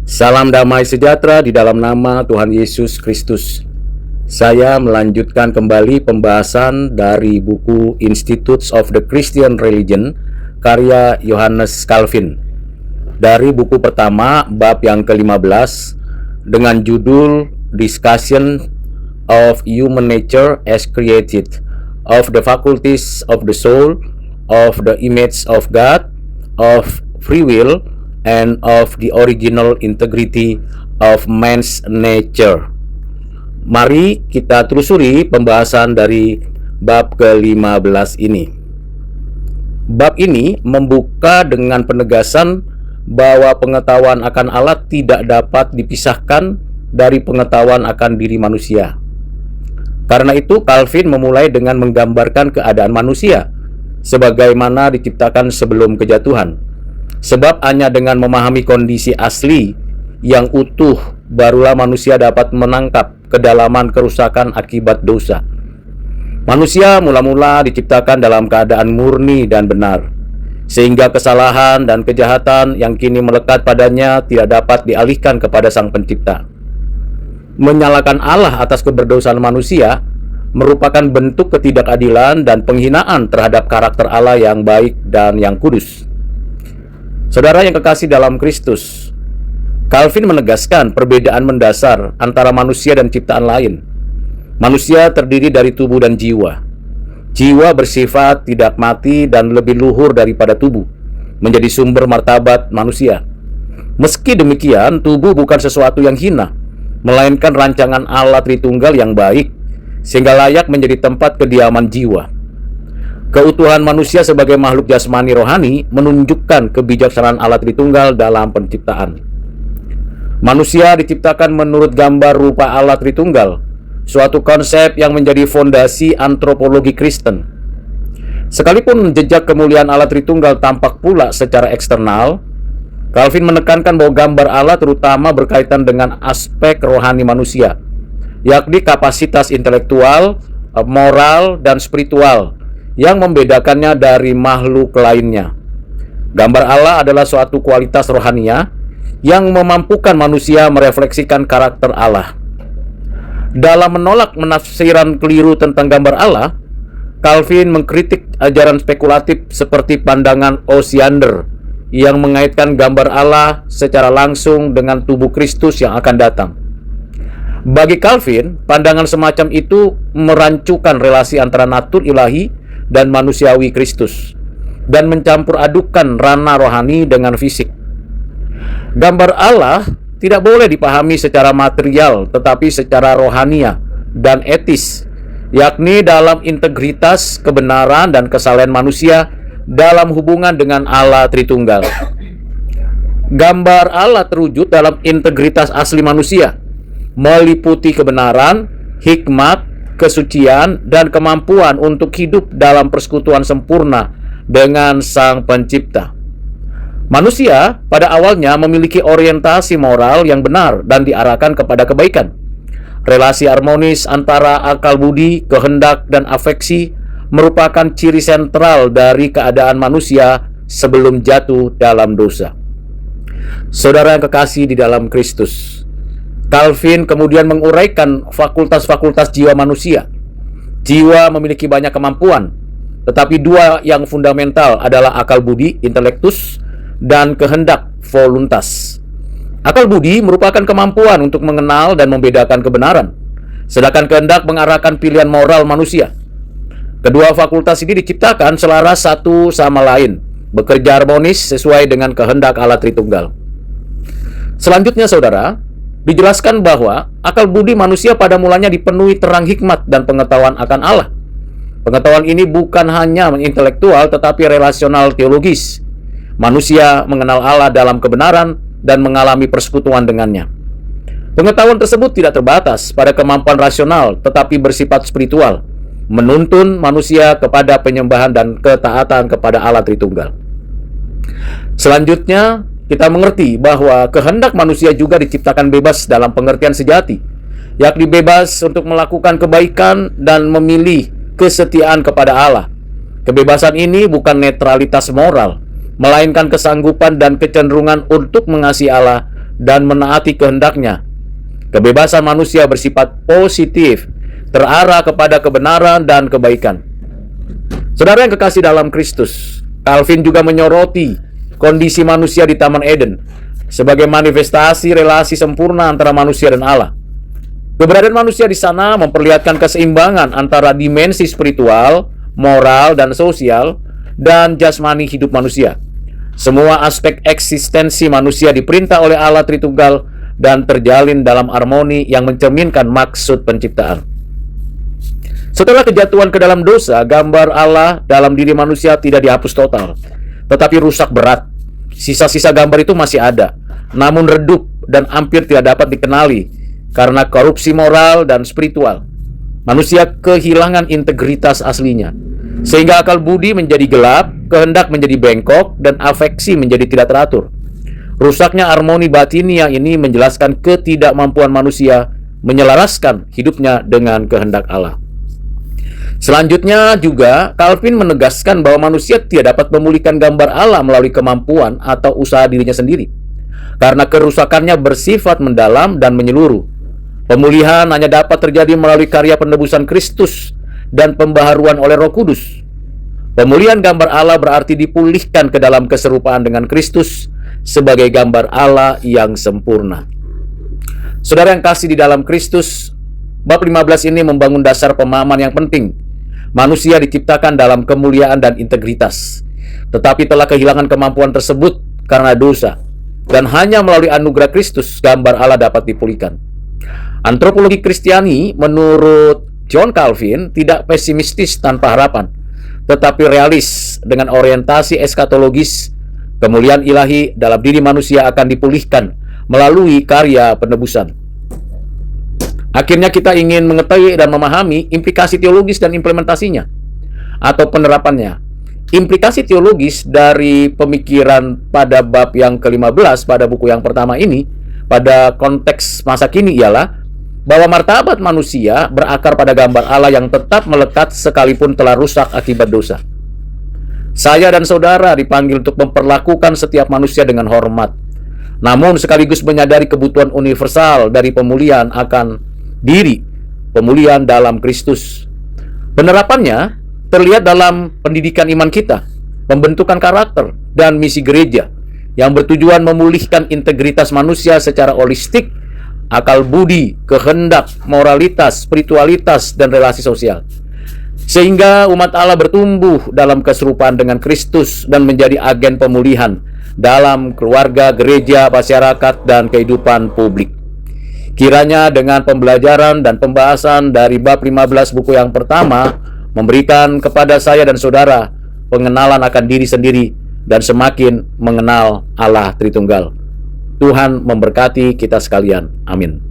Salam damai sejahtera di dalam nama Tuhan Yesus Kristus. Saya melanjutkan kembali pembahasan dari buku Institutes of the Christian Religion karya Johannes Calvin. Dari buku pertama, bab yang ke-15 dengan judul Discussion of Human Nature as Created, of the Faculties of the Soul, of the Image of God, of Free Will, and of the original integrity of man's nature. Mari kita telusuri pembahasan dari bab ke-15 ini. Bab ini membuka dengan penegasan bahwa pengetahuan akan Allah tidak dapat dipisahkan dari pengetahuan akan diri manusia. Karena itu, Calvin memulai dengan menggambarkan keadaan manusia sebagaimana diciptakan sebelum kejatuhan. Sebab hanya dengan memahami kondisi asli yang utuh, barulah manusia dapat menangkap kedalaman kerusakan akibat dosa. Manusia mula-mula diciptakan dalam keadaan murni dan benar, sehingga kesalahan dan kejahatan yang kini melekat padanya tidak dapat dialihkan kepada Sang Pencipta. Menyalahkan Allah atas keberdosaan manusia merupakan bentuk ketidakadilan dan penghinaan terhadap karakter Allah yang baik dan yang kudus. Saudara yang kekasih dalam Kristus, Calvin menegaskan perbedaan mendasar antara manusia dan ciptaan lain. Manusia terdiri dari tubuh dan jiwa. Jiwa bersifat tidak mati dan lebih luhur daripada tubuh, menjadi sumber martabat manusia. Meski demikian, tubuh bukan sesuatu yang hina, melainkan rancangan Allah Tritunggal yang baik, sehingga layak menjadi tempat kediaman jiwa. Keutuhan manusia sebagai makhluk jasmani rohani menunjukkan kebijaksanaan Allah Tritunggal dalam penciptaan. Manusia diciptakan menurut gambar rupa Allah Tritunggal, suatu konsep yang menjadi fondasi antropologi Kristen. Sekalipun jejak kemuliaan Allah Tritunggal tampak pula secara eksternal, Calvin menekankan bahwa gambar Allah terutama berkaitan dengan aspek rohani manusia, yakni kapasitas intelektual, moral, dan spiritual yang membedakannya dari makhluk lainnya. Gambar Allah adalah suatu kualitas rohania yang memampukan manusia merefleksikan karakter Allah. Dalam menolak penafsiran keliru tentang gambar Allah, Calvin mengkritik ajaran spekulatif seperti pandangan Osiander yang mengaitkan gambar Allah secara langsung dengan tubuh Kristus yang akan datang. Bagi Calvin, pandangan semacam itu merancukan relasi antara natur ilahi dan manusiawi Kristus, dan mencampur adukan ranah rohani dengan fisik. Gambar Allah tidak boleh dipahami secara material, tetapi secara rohania dan etis, yakni dalam integritas, kebenaran, dan kesalahan manusia dalam hubungan dengan Allah Tritunggal. Gambar Allah terwujud dalam integritas asli manusia, meliputi kebenaran, hikmat, kesucian, dan kemampuan untuk hidup dalam persekutuan sempurna dengan Sang Pencipta. Manusia pada awalnya memiliki orientasi moral yang benar dan diarahkan kepada kebaikan. Relasi harmonis antara akal budi, kehendak, dan afeksi merupakan ciri sentral dari keadaan manusia sebelum jatuh dalam dosa. Saudara yang kekasih di dalam Kristus, Calvin kemudian menguraikan fakultas-fakultas jiwa manusia. Jiwa memiliki banyak kemampuan, tetapi dua yang fundamental adalah akal budi, intelektus, dan kehendak, voluntas. Akal budi merupakan kemampuan untuk mengenal dan membedakan kebenaran, sedangkan kehendak mengarahkan pilihan moral manusia. Kedua fakultas ini diciptakan selaras satu sama lain, bekerja harmonis sesuai dengan kehendak Allah Tritunggal. Selanjutnya, saudara, dijelaskan bahwa akal budi manusia pada mulanya dipenuhi terang hikmat dan pengetahuan akan Allah. Pengetahuan ini bukan hanya intelektual tetapi relasional teologis. Manusia mengenal Allah dalam kebenaran dan mengalami persekutuan dengannya. Pengetahuan tersebut tidak terbatas pada kemampuan rasional tetapi bersifat spiritual, menuntun manusia kepada penyembahan dan ketaatan kepada Allah Tritunggal. Selanjutnya, kita mengerti bahwa kehendak manusia juga diciptakan bebas dalam pengertian sejati, yakni bebas untuk melakukan kebaikan dan memilih kesetiaan kepada Allah. Kebebasan ini bukan netralitas moral, melainkan kesanggupan dan kecenderungan untuk mengasihi Allah dan menaati kehendak-Nya. Kebebasan manusia bersifat positif, terarah kepada kebenaran dan kebaikan. Saudara yang kekasih dalam Kristus, Calvin juga menyoroti kondisi manusia di Taman Eden sebagai manifestasi relasi sempurna antara manusia dan Allah. Keberadaan manusia di sana memperlihatkan keseimbangan antara dimensi spiritual, moral, dan sosial, dan jasmani hidup manusia. Semua aspek eksistensi manusia diperintah oleh Allah Tritunggal dan terjalin dalam harmoni yang mencerminkan maksud penciptaan. Setelah kejatuhan ke dalam dosa, gambar Allah dalam diri manusia tidak dihapus total, tetapi rusak berat. Sisa-sisa gambar itu masih ada, namun redup dan hampir tidak dapat dikenali karena korupsi moral dan spiritual. Manusia kehilangan integritas aslinya, sehingga akal budi menjadi gelap, kehendak menjadi bengkok, dan afeksi menjadi tidak teratur. Rusaknya harmoni batinia ini menjelaskan ketidakmampuan manusia menyelaraskan hidupnya dengan kehendak Allah. Selanjutnya juga, Calvin menegaskan bahwa manusia tidak dapat memulihkan gambar Allah melalui kemampuan atau usaha dirinya sendiri, karena kerusakannya bersifat mendalam dan menyeluruh. Pemulihan hanya dapat terjadi melalui karya penebusan Kristus dan pembaharuan oleh Roh Kudus. Pemulihan gambar Allah berarti dipulihkan ke dalam keserupaan dengan Kristus sebagai gambar Allah yang sempurna. Saudara yang kasih di dalam Kristus, bab 15 ini membangun dasar pemahaman yang penting. Manusia diciptakan dalam kemuliaan dan integritas, tetapi telah kehilangan kemampuan tersebut karena dosa, dan hanya melalui anugerah Kristus gambar Allah dapat dipulihkan. Antropologi Kristiani menurut John Calvin tidak pesimistis tanpa harapan, tetapi realis dengan orientasi eskatologis. Kemuliaan ilahi dalam diri manusia akan dipulihkan melalui karya penebusan. Akhirnya kita ingin mengetahui dan memahami implikasi teologis dan implementasinya atau penerapannya. Implikasi teologis dari pemikiran pada bab yang ke-15 pada buku yang pertama ini pada konteks masa kini ialah bahwa martabat manusia berakar pada gambar Allah yang tetap melekat sekalipun telah rusak akibat dosa. Saya dan saudara dipanggil untuk memperlakukan setiap manusia dengan hormat, namun sekaligus menyadari kebutuhan universal dari pemulihan akan diri, pemulihan dalam Kristus. Penerapannya terlihat dalam pendidikan iman kita, pembentukan karakter, dan misi gereja yang bertujuan memulihkan integritas manusia secara holistik, akal budi, kehendak, moralitas, spiritualitas, dan relasi sosial, sehingga umat Allah bertumbuh dalam keserupaan dengan Kristus dan menjadi agen pemulihan dalam keluarga, gereja, masyarakat, dan kehidupan publik. Kiranya dengan pembelajaran dan pembahasan dari bab 15 buku yang pertama memberikan kepada saya dan saudara pengenalan akan diri sendiri dan semakin mengenal Allah Tritunggal. Tuhan memberkati kita sekalian. Amin.